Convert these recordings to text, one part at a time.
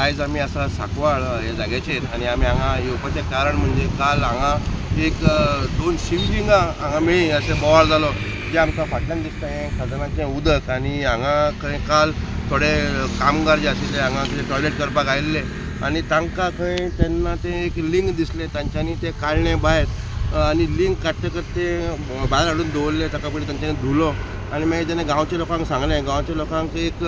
आयज आमी आसा सांकवाळ ह्या जाग्याचेर आनी आमी हांगा येवपाचें कारण म्हणजे काल हांगा एक 2 शिवलिंगां हांगा मेळ्ळीं अशें बोवाळ जालो जे आमकां फाटल्यान दिसता हें खजानाचें उदक आनी हांगा खंय काल थोडे कामगार जे आशिल्ले हांगा टॉयलेट करपाक आयिल्ले आनी तांकां खंय तेन्ना तें एक लिंग दिसलें तांच्यांनी तें काडलें भायर आनी लिंग काडटकच तें भायर हाडून दवरलें ताका पयलीं तांच्यांनी धुलो आनी मागीर जेन्ना गांवच्या लोकांक सांगलें गांवच्या लोकांक एक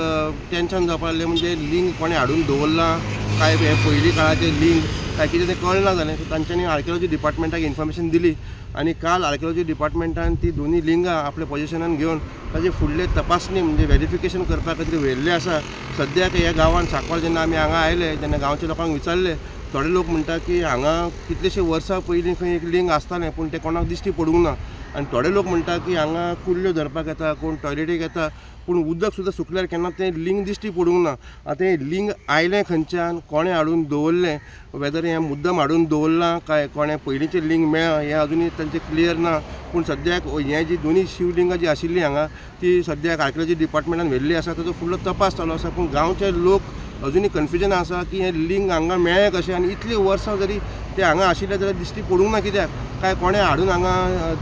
टेन्शन जावपाक लागलें म्हणजे लिंग कोणें हाडून दवरलां काय हे पयलीं काळाचें लिंग काय कितें तें कळना जालें सो तांच्यांनी आर्किओलॉजी डिपार्टमेंटाक इन्फॉर्मेशन दिली आनी काल आर्किओलॉजी डिपार्टमेंटान ती दोनी लिंगां आपल्या पोजिशनान घेवन ताजे फुडले तपासणी म्हणजे व्हेरिफिकेशन करपा खातीर व्हेल्ले आसा सद्याक ह्या गांवांत सांकवाळ जेन्ना आमी हांगा आयले जेन्ना गांवच्या लोकांक विचारलें थोडे लोक म्हणटा की हांगा कितलेशे वर्सां पयलीं खंय एक लिंग आसतालें पूण तें कोणाक दिश्टी पडूंक ना आनी थोडे लोक म्हणटा की हांगा कुल्ल्यो धरपाक येता कोण टॉयलेटीक येता पूण उदक सुद्दां सुकल्यार केन्ना तें लिंग दिश्टी पडूंक ना आतां हें लिंग आयलें खंयच्यान कोणें हाडून दवरलें वेदर हें मुद्दम हाडून दवरलां काय कोणें पयलींचें लिंग मेळ्ळां हें अजुनूय तांचें क्लियर ना पूण सद्याक हें जी दोनी शिवलिंगां जी आशिल्लीं हांगा ती सद्याक आर्किओलॉजी डिपार्टमेंटान व्हेल्ली आसा ताचो फुडलो तपास चालू आसा पूण गांवचे लोक अजुनूय कन्फ्युजन आसा की हें लिंग हांगा मेळ्ळें कशें आनी इतलीं वर्सां जरी तें हांगा आशिल्लें जाल्यार दिश्टी पडूंक ना कित्याक काय कोणें हाडून हांगा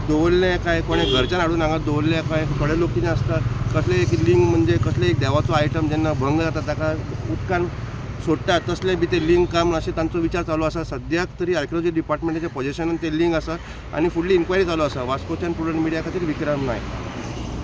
दवरलें काय कोणें घरच्यान हाडून हांगा दवरलें काय थोडे लोक कितें आसता कसलें एक लिंग म्हणजे कसलें एक देवाचो आयटम जेन्ना भंग जाता ताका उदकान सोडटा तसलें बी तें लिंग काम अशें तांचो विचार चालू आसा सद्याक तरी आर्किओलॉजी डिपार्टमेंटाच्या पोजिशनान तें लिंग आसा आनी फुडली इन्क्वायरी चालू आसा वास्कोच्यान प्रुडंट मिडिया खातीर विक्रम नायक.